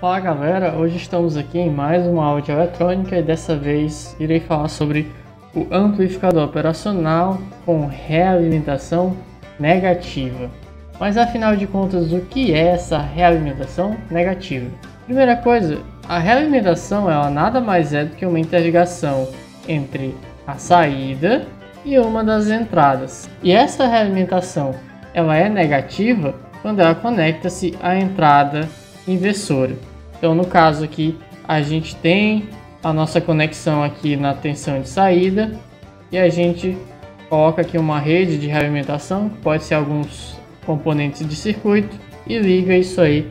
Fala galera, hoje estamos aqui em mais uma aula de eletrônica e dessa vez irei falar sobre o amplificador operacional com realimentação negativa. Mas afinal de contas, o que é essa realimentação negativa? Primeira coisa, a realimentação ela nada mais é do que uma interligação entre a saída e uma das entradas. E essa realimentação ela é negativa quando ela conecta-se à entrada inversora. Então no caso aqui a gente tem a nossa conexão aqui na tensão de saída e a gente coloca aqui uma rede de realimentação, que pode ser alguns componentes de circuito, e liga isso aí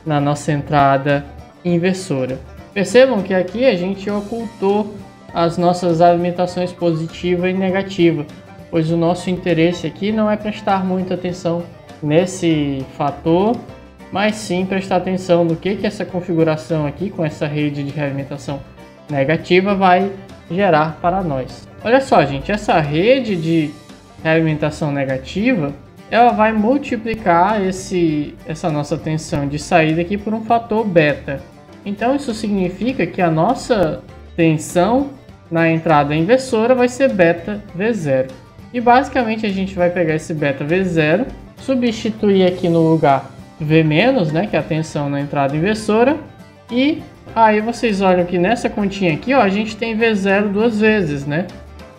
na nossa entrada inversora. Percebam que aqui a gente ocultou as nossas alimentações positiva e negativa, pois o nosso interesse aqui não é prestar muita atenção nesse fator, mas sim prestar atenção no que essa configuração aqui com essa rede de realimentação negativa vai gerar para nós. Olha só, gente, essa rede de realimentação negativa ela vai multiplicar essa nossa tensão de saída aqui por um fator beta. Então isso significa que a nossa tensão na entrada inversora vai ser beta V0. E basicamente a gente vai pegar esse beta V0, substituir aqui no lugar V-, né, que é a tensão na entrada inversora, e aí vocês olham que nessa continha aqui, ó, a gente tem V0 duas vezes, né?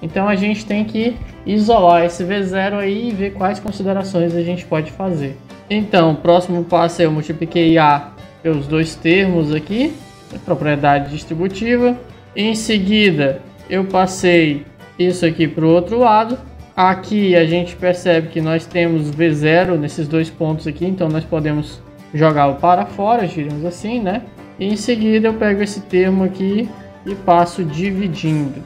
Então a gente tem que isolar esse V0 aí e ver quais considerações a gente pode fazer. Então, o próximo passo é eu multipliquei A pelos dois termos aqui, propriedade distributiva. Em seguida, eu passei isso aqui para o outro lado. Aqui a gente percebe que nós temos V0 nesses dois pontos aqui, então nós podemos jogá-lo para fora, diríamos assim, né? E em seguida eu pego esse termo aqui e passo dividindo.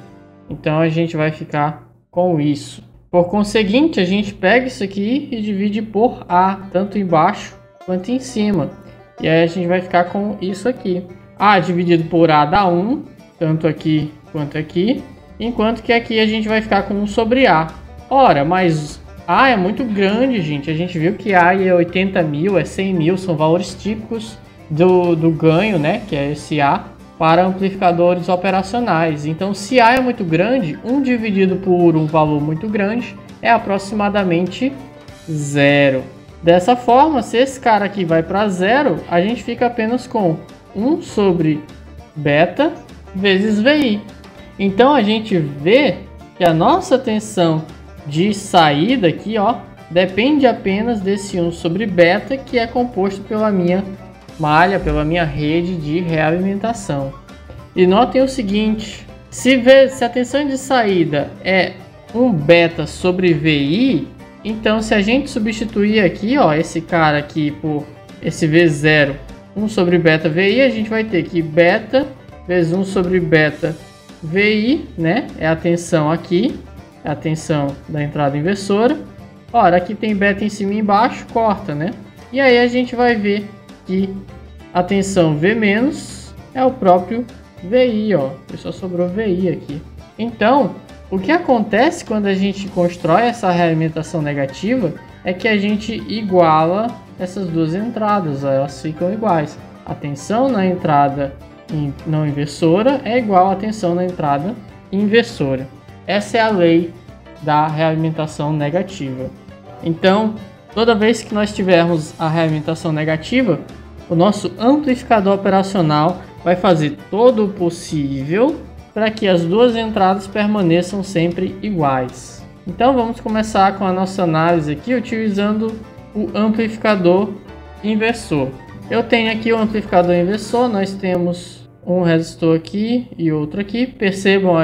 Então a gente vai ficar com isso. Por conseguinte, a gente pega isso aqui e divide por A, tanto embaixo quanto em cima. E aí a gente vai ficar com isso aqui. A dividido por A dá 1, tanto aqui quanto aqui. Enquanto que aqui a gente vai ficar com 1 sobre A. Ora, mas A é muito grande, gente. A gente viu que A é 80 mil, é 100 mil, são valores típicos do ganho, né? Que é esse A, para amplificadores operacionais. Então, se A é muito grande, 1 dividido por um valor muito grande é aproximadamente 0. Dessa forma, se esse cara aqui vai para 0, a gente fica apenas com 1 sobre beta vezes VI. Então, a gente vê que a nossa tensão de saída aqui, ó, depende apenas desse 1 sobre beta, que é composto pela minha malha, pela minha rede de realimentação. E notem o seguinte, se a tensão de saída é 1 beta sobre VI, então se a gente substituir aqui, ó, esse cara aqui por esse V0, 1 sobre beta VI, a gente vai ter que beta vezes 1 sobre beta VI, né, é a tensão aqui, é a tensão da entrada inversora. Ora, aqui tem beta em cima e embaixo, corta, né? E aí a gente vai ver que a tensão V- é o próprio VI, ó. Só sobrou VI aqui. Então, o que acontece quando a gente constrói essa realimentação negativa é que a gente iguala essas duas entradas, ó, elas ficam iguais. A tensão na entrada não inversora é igual à tensão na entrada inversora. Essa é a lei da realimentação negativa. Então, toda vez que nós tivermos a realimentação negativa, o nosso amplificador operacional vai fazer todo o possível para que as duas entradas permaneçam sempre iguais. Então vamos começar com a nossa análise aqui utilizando o amplificador inversor. Eu tenho aqui o amplificador inversor, nós temos um resistor aqui e outro aqui. Percebam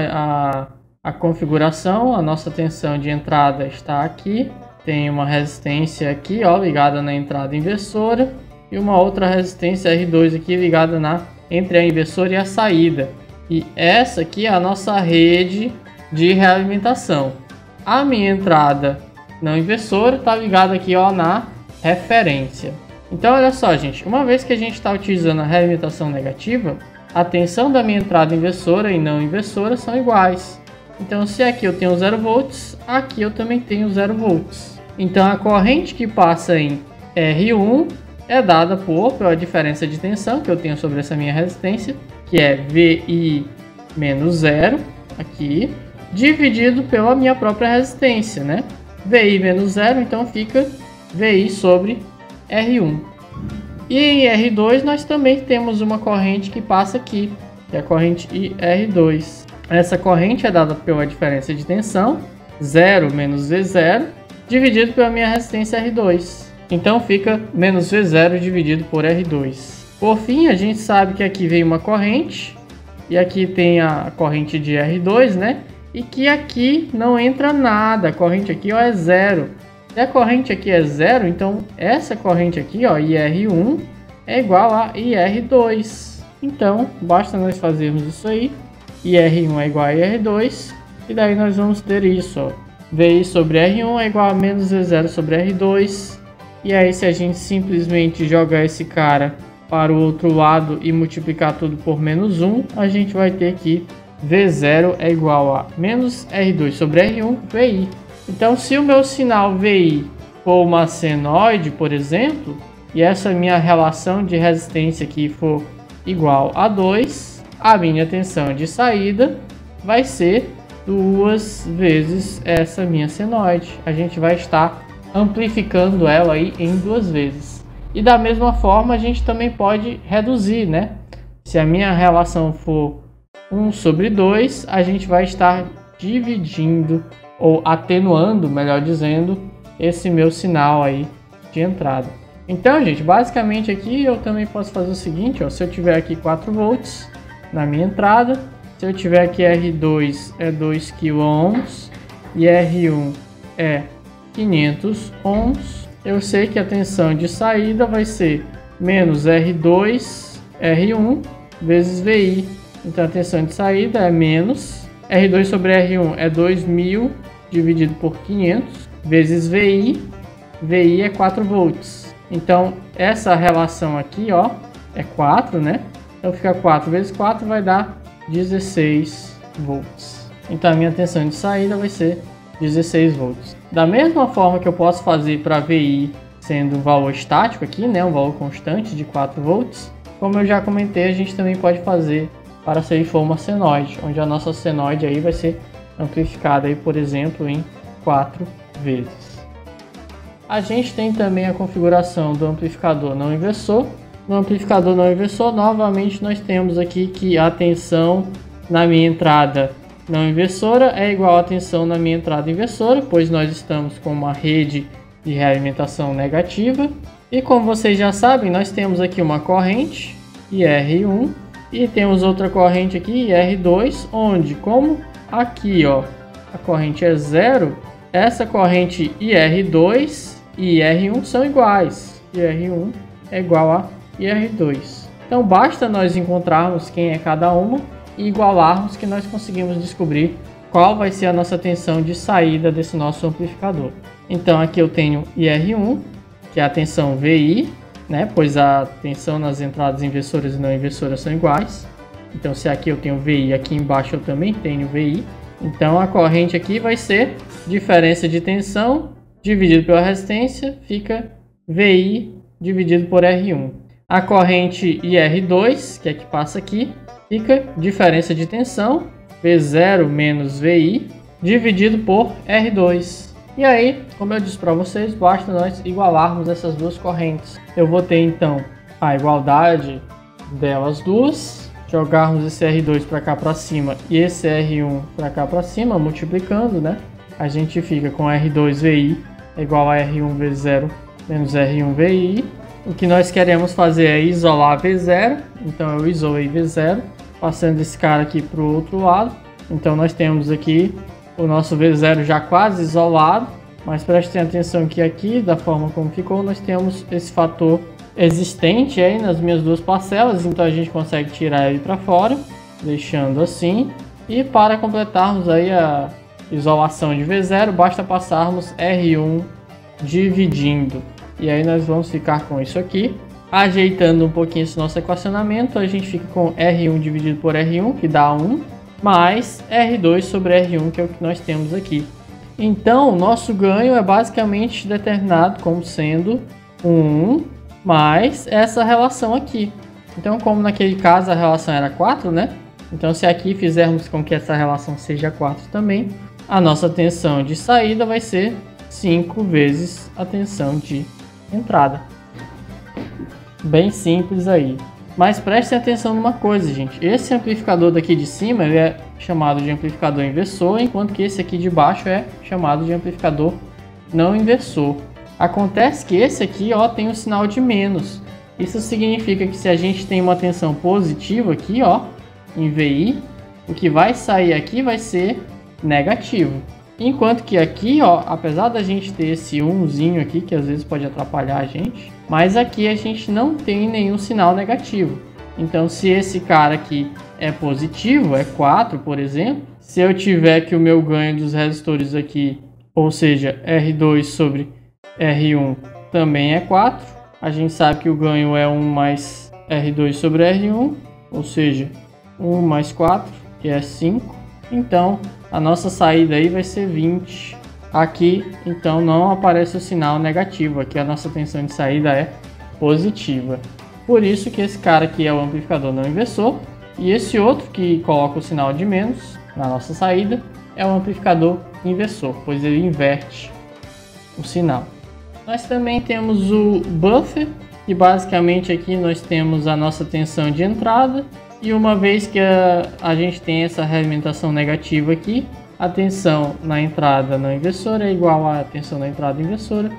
a configuração, a nossa tensão de entrada está aqui. Tem uma resistência aqui, ó, ligada na entrada inversora. E uma outra resistência R2 aqui ligada entre a inversora e a saída. E essa aqui é a nossa rede de realimentação. A minha entrada não inversora está ligada aqui, ó, na referência. Então olha só, gente, uma vez que a gente está utilizando a realimentação negativa, a tensão da minha entrada inversora e não inversora são iguais. Então se aqui eu tenho 0 volts, aqui eu também tenho 0 volts. Então a corrente que passa em R1 é dada pela diferença de tensão que eu tenho sobre essa minha resistência, que é VI menos 0, aqui, dividido pela minha própria resistência, né? VI menos 0, então fica VI sobre R1. E em R2 nós também temos uma corrente que passa aqui, que é a corrente IR2. Essa corrente é dada pela diferença de tensão, 0 menos V0, dividido pela minha resistência R2. Então fica menos V0 dividido por R2. Por fim, a gente sabe que aqui vem uma corrente, e aqui tem a corrente de R2, né? E que aqui não entra nada, a corrente aqui ó, é 0. Se a corrente aqui é 0, então essa corrente aqui, ó, IR1, é igual a IR2. Então, basta nós fazermos isso aí. IR1 é igual a IR2. E daí nós vamos ter isso, ó. VI sobre R1 é igual a menos V0 sobre R2. E aí, se a gente simplesmente jogar esse cara para o outro lado e multiplicar tudo por menos 1, a gente vai ter que V0 é igual a menos R2 sobre R1, VI. Então, se o meu sinal VI for uma senoide, por exemplo, e essa minha relação de resistência aqui for igual a 2, a minha tensão de saída vai ser 2 vezes essa minha senoide. A gente vai estar amplificando ela aí em 2 vezes. E da mesma forma, a gente também pode reduzir, né? Se a minha relação for 1 sobre 2, a gente vai estar dividindo ou atenuando, melhor dizendo, esse meu sinal aí de entrada. Então, gente, basicamente aqui eu também posso fazer o seguinte, ó, se eu tiver aqui 4 volts na minha entrada, se eu tiver aqui R2 é 2 kΩ e R1 é 500 ohms, eu sei que a tensão de saída vai ser menos R2 R1 vezes VI. Então a tensão de saída é menos R2 sobre R1 é 2000 dividido por 500 vezes VI. VI é 4 volts. Então essa relação aqui, ó, é 4, né? Então fica 4 vezes 4 vai dar 16 volts. Então a minha tensão de saída vai ser 16 volts. Da mesma forma que eu posso fazer para VI sendo um valor estático aqui, né, um valor constante de 4 volts, como eu já comentei, a gente também pode fazer para se ele for uma senoide, onde a nossa senoide aí vai ser amplificada aí, por exemplo, em 4 vezes. A gente tem também a configuração do amplificador não inversor. No amplificador não inversor, novamente nós temos aqui que a tensão na minha entrada não inversora é igual à tensão na minha entrada inversora, pois nós estamos com uma rede de realimentação negativa. E como vocês já sabem, nós temos aqui uma corrente, IR1, e temos outra corrente aqui, IR2, onde, como aqui ó, a corrente é 0, essa corrente IR2 e IR1 são iguais. IR1 é igual a IR2. Então basta nós encontrarmos quem é cada uma e igualarmos que nós conseguimos descobrir qual vai ser a nossa tensão de saída desse nosso amplificador. Então aqui eu tenho IR1, que é a tensão VI, né? Pois a tensão nas entradas inversoras e não inversoras são iguais. Então se aqui eu tenho VI, aqui embaixo eu também tenho VI. Então a corrente aqui vai ser diferença de tensão dividido pela resistência, fica VI dividido por R1. A corrente IR2, que é que passa aqui, fica diferença de tensão, V0 menos VI, dividido por R2. E aí, como eu disse para vocês, basta nós igualarmos essas duas correntes. Eu vou ter então a igualdade delas duas, jogarmos esse R2 para cá para cima e esse R1 para cá para cima, multiplicando, né? A gente fica com R2 VI é igual a R1 V0 menos R1 VI. O que nós queremos fazer é isolar V0, então eu isolei V0, passando esse cara aqui para o outro lado. Então nós temos aqui o nosso V0 já quase isolado, mas prestem atenção que aqui, da forma como ficou, nós temos esse fator existente aí nas minhas duas parcelas, então a gente consegue tirar ele para fora, deixando assim. E para completarmos aí a isolação de V0, basta passarmos R1 dividindo. E aí nós vamos ficar com isso aqui. Ajeitando um pouquinho esse nosso equacionamento, a gente fica com R1 dividido por R1, que dá 1, mais R2 sobre R1, que é o que nós temos aqui. Então, o nosso ganho é basicamente determinado como sendo 1 mais essa relação aqui. Então, como naquele caso a relação era 4, né? Então, se aqui fizermos com que essa relação seja 4 também, a nossa tensão de saída vai ser 5 vezes a tensão de entrada. Bem simples aí. Mas prestem atenção numa coisa, gente. Esse amplificador daqui de cima ele é chamado de amplificador inversor, enquanto que esse aqui de baixo é chamado de amplificador não inversor. Acontece que esse aqui, ó, tem um sinal de menos. Isso significa que se a gente tem uma tensão positiva aqui, ó, em VI, o que vai sair aqui vai ser negativo. Enquanto que aqui, ó, apesar da gente ter esse 1zinho aqui, que às vezes pode atrapalhar a gente, mas aqui a gente não tem nenhum sinal negativo. Então, se esse cara aqui é positivo, é 4, por exemplo, se eu tiver que o meu ganho dos resistores aqui, ou seja, R2 sobre R1 também é 4, a gente sabe que o ganho é 1 mais R2 sobre R1, ou seja, 1 mais 4, que é 5. Então, a nossa saída aí vai ser 20. Aqui, então, não aparece o sinal negativo. Aqui a nossa tensão de saída é positiva. Por isso que esse cara aqui é o amplificador não inversor. E esse outro que coloca o sinal de menos na nossa saída é o amplificador inversor, pois ele inverte o sinal. Nós também temos o buffer, que basicamente aqui nós temos a nossa tensão de entrada. E uma vez que a gente tem essa realimentação negativa aqui, a tensão na entrada não inversora é igual à tensão na entrada inversora.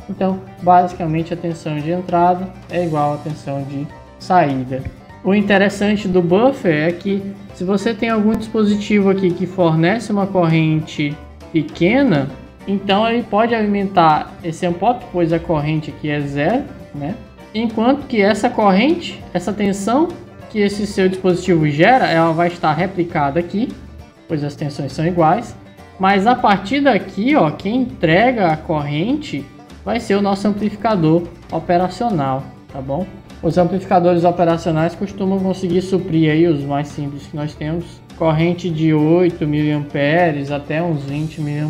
Então, basicamente, a tensão de entrada é igual à tensão de saída. O interessante do buffer é que se você tem algum dispositivo aqui que fornece uma corrente pequena, então ele pode alimentar esse amp-up, pois a corrente aqui é zero, né? Enquanto que essa corrente, essa tensão que esse seu dispositivo gera, ela vai estar replicada aqui, pois as tensões são iguais, mas a partir daqui, ó, quem entrega a corrente vai ser o nosso amplificador operacional, tá bom? Os amplificadores operacionais costumam conseguir suprir aí os mais simples que nós temos, corrente de 8 mA até uns 20 mA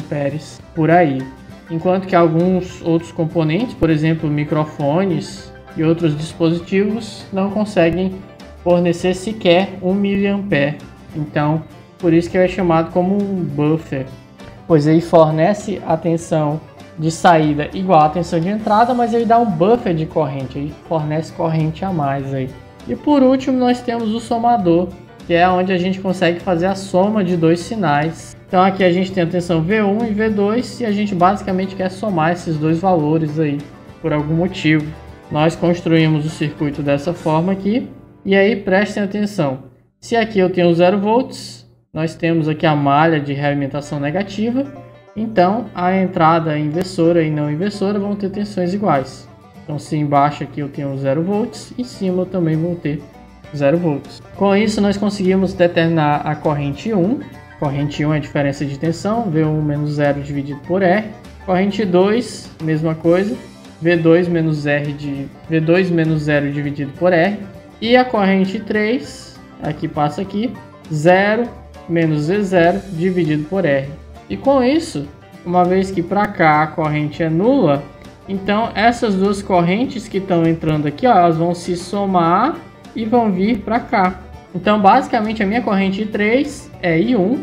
por aí. Enquanto que alguns outros componentes, por exemplo, microfones e outros dispositivos, não conseguem fornecer sequer 1 mA. Então, por isso que ele é chamado como um buffer, pois ele fornece a tensão de saída igual à tensão de entrada, mas ele dá um buffer de corrente, ele fornece corrente a mais aí. E por último, nós temos o somador, que é onde a gente consegue fazer a soma de dois sinais. Então aqui a gente tem a tensão V1 e V2 e a gente basicamente quer somar esses dois valores aí por algum motivo. Nós construímos o circuito dessa forma aqui. E aí prestem atenção, se aqui eu tenho 0 volts, nós temos aqui a malha de realimentação negativa, então a entrada inversora e não inversora vão ter tensões iguais. Então se embaixo aqui eu tenho 0 volts, em cima eu também vou ter 0 volts. Com isso nós conseguimos determinar a corrente 1, corrente 1 é a diferença de tensão, V1 menos 0 dividido por R, corrente 2, mesma coisa, V2 menos 0 dividido por R, e a corrente 3, aqui passa aqui, 0 menos Z0 dividido por R. E com isso, uma vez que para cá a corrente é nula, então essas duas correntes que estão entrando aqui, ó, elas vão se somar e vão vir para cá. Então basicamente a minha corrente 3 é I1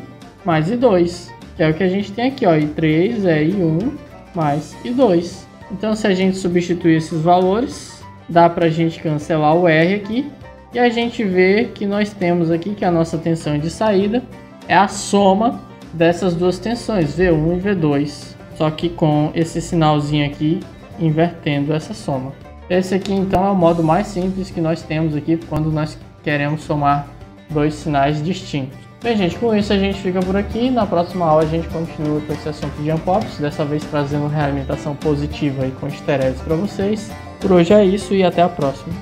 mais I2, que é o que a gente tem aqui, ó, I3 é I1 mais I2. Então se a gente substituir esses valores, dá para a gente cancelar o R aqui e a gente vê que nós temos aqui que a nossa tensão de saída é a soma dessas duas tensões, V1 e V2, só que com esse sinalzinho aqui invertendo essa soma. Esse aqui então é o modo mais simples que nós temos aqui quando nós queremos somar dois sinais distintos. Bem, gente, com isso a gente fica por aqui. Na próxima aula a gente continua com esse assunto de amp-ups, dessa vez trazendo realimentação positiva e com estereos para vocês. Por hoje é isso e até a próxima.